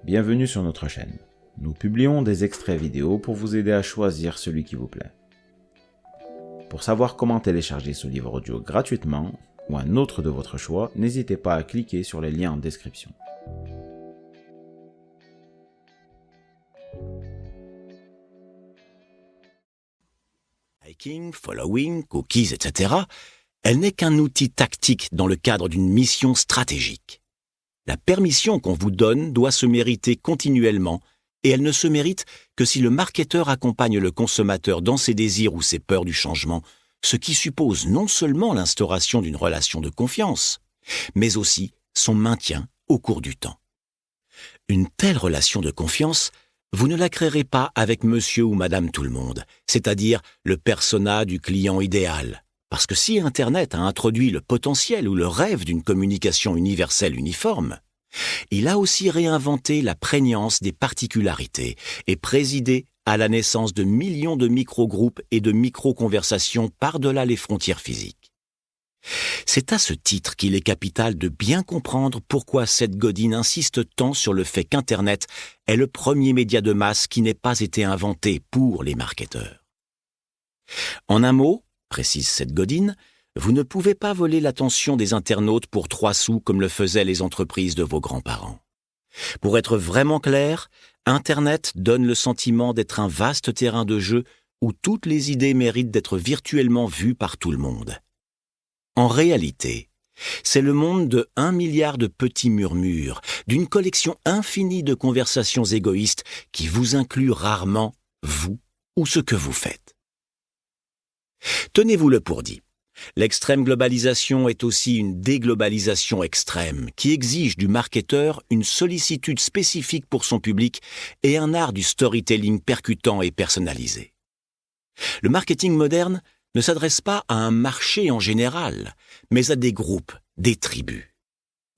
Bienvenue sur notre chaîne. Nous publions des extraits vidéo pour vous aider à choisir celui qui vous plaît. Pour savoir comment télécharger ce livre audio gratuitement ou un autre de votre choix, n'hésitez pas à cliquer sur les liens en description. Hiking, following, cookies, etc., elle n'est qu'un outil tactique dans le cadre d'une mission stratégique. La permission qu'on vous donne doit se mériter continuellement et elle ne se mérite que si le marketeur accompagne le consommateur dans ses désirs ou ses peurs du changement, ce qui suppose non seulement l'instauration d'une relation de confiance, mais aussi son maintien au cours du temps. Une telle relation de confiance, vous ne la créerez pas avec monsieur ou madame tout le monde, c'est-à-dire le persona du client idéal. Parce que si Internet a introduit le potentiel ou le rêve d'une communication universelle uniforme, il a aussi réinventé la prégnance des particularités et présidé à la naissance de millions de micro-groupes et de micro-conversations par-delà les frontières physiques. C'est à ce titre qu'il est capital de bien comprendre pourquoi Seth Godin insiste tant sur le fait qu'Internet est le premier média de masse qui n'ait pas été inventé pour les marketeurs. En un mot, précise Seth Godin, vous ne pouvez pas voler l'attention des internautes pour 3 sous comme le faisaient les entreprises de vos grands-parents. Pour être vraiment clair, Internet donne le sentiment d'être un vaste terrain de jeu où toutes les idées méritent d'être virtuellement vues par tout le monde. En réalité, c'est le monde de 1 milliard de petits murmures, d'une collection infinie de conversations égoïstes qui vous incluent rarement, vous ou ce que vous faites. Tenez-vous-le pour dit. L'extrême globalisation est aussi une déglobalisation extrême qui exige du marketeur une sollicitude spécifique pour son public et un art du storytelling percutant et personnalisé. Le marketing moderne ne s'adresse pas à un marché en général, mais à des groupes, des tribus.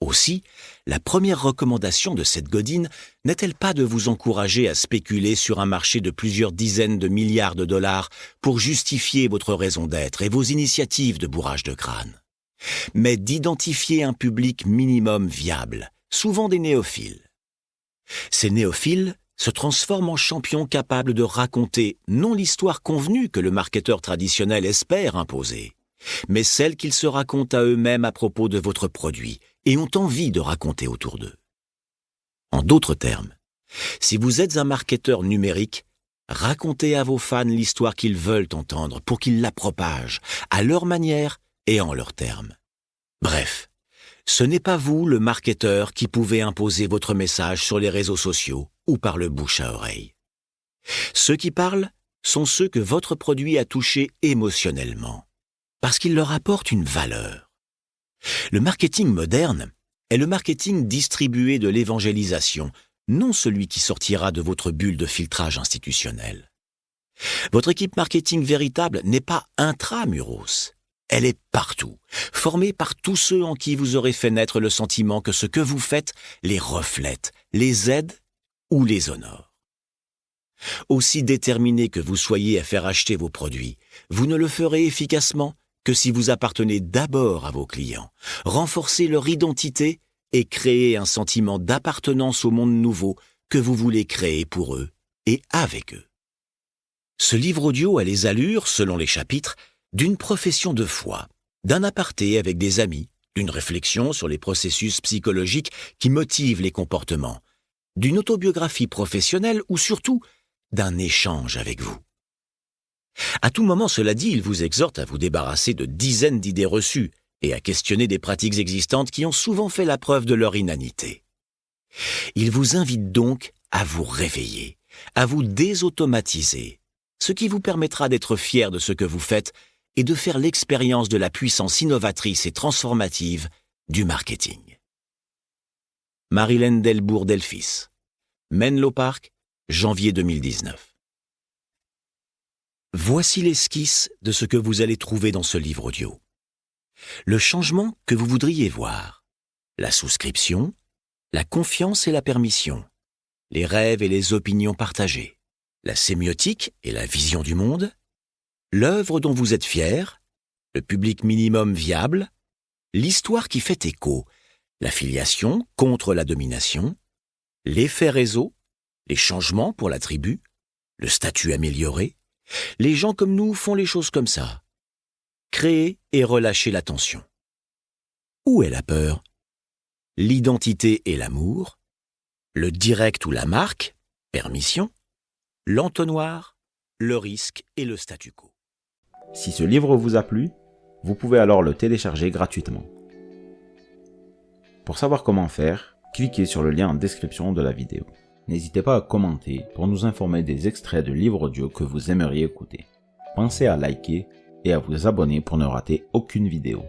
Aussi, la première recommandation de Seth Godin n'est-elle pas de vous encourager à spéculer sur un marché de plusieurs dizaines de milliards de dollars pour justifier votre raison d'être et vos initiatives de bourrage de crâne, mais d'identifier un public minimum viable, souvent des néophiles. Ces néophiles se transforment en champions capables de raconter non l'histoire convenue que le marketeur traditionnel espère imposer, mais celle qu'ils se racontent à eux-mêmes à propos de votre produit et ont envie de raconter autour d'eux. En d'autres termes, si vous êtes un marketeur numérique, racontez à vos fans l'histoire qu'ils veulent entendre pour qu'ils la propagent, à leur manière et en leurs termes. Bref, ce n'est pas vous, le marketeur, qui pouvez imposer votre message sur les réseaux sociaux ou par le bouche à oreille. Ceux qui parlent sont ceux que votre produit a touchés émotionnellement, parce qu'il leur apporte une valeur. Le marketing moderne est le marketing distribué de l'évangélisation, non celui qui sortira de votre bulle de filtrage institutionnel. Votre équipe marketing véritable n'est pas intramuros, elle est partout, formée par tous ceux en qui vous aurez fait naître le sentiment que ce que vous faites les reflète, les aide ou les honore. Aussi déterminé que vous soyez à faire acheter vos produits, vous ne le ferez efficacement que si vous appartenez d'abord à vos clients, renforcez leur identité et créez un sentiment d'appartenance au monde nouveau que vous voulez créer pour eux et avec eux. Ce livre audio a les allures, selon les chapitres, d'une profession de foi, d'un aparté avec des amis, d'une réflexion sur les processus psychologiques qui motivent les comportements, d'une autobiographie professionnelle ou surtout d'un échange avec vous. À tout moment, cela dit, il vous exhorte à vous débarrasser de dizaines d'idées reçues et à questionner des pratiques existantes qui ont souvent fait la preuve de leur inanité. Il vous invite donc à vous réveiller, à vous désautomatiser, ce qui vous permettra d'être fier de ce que vous faites et de faire l'expérience de la puissance innovatrice et transformative du marketing. Marilyn Delbourg-Delphis, Menlo Park, janvier 2019. Voici l'esquisse de ce que vous allez trouver dans ce livre audio. Le changement que vous voudriez voir, la souscription, la confiance et la permission, les rêves et les opinions partagées, la sémiotique et la vision du monde, l'œuvre dont vous êtes fier, le public minimum viable, l'histoire qui fait écho, l'affiliation contre la domination, l'effet réseau, les changements pour la tribu, le statut amélioré. Les gens comme nous font les choses comme ça. Créer et relâcher la tension. Où est la peur? L'identité et l'amour, le direct ou la marque, permission, l'entonnoir, le risque et le statu quo. Si ce livre vous a plu, vous pouvez alors le télécharger gratuitement. Pour savoir comment faire, cliquez sur le lien en description de la vidéo. N'hésitez pas à commenter pour nous informer des extraits de livres audio que vous aimeriez écouter. Pensez à liker et à vous abonner pour ne rater aucune vidéo.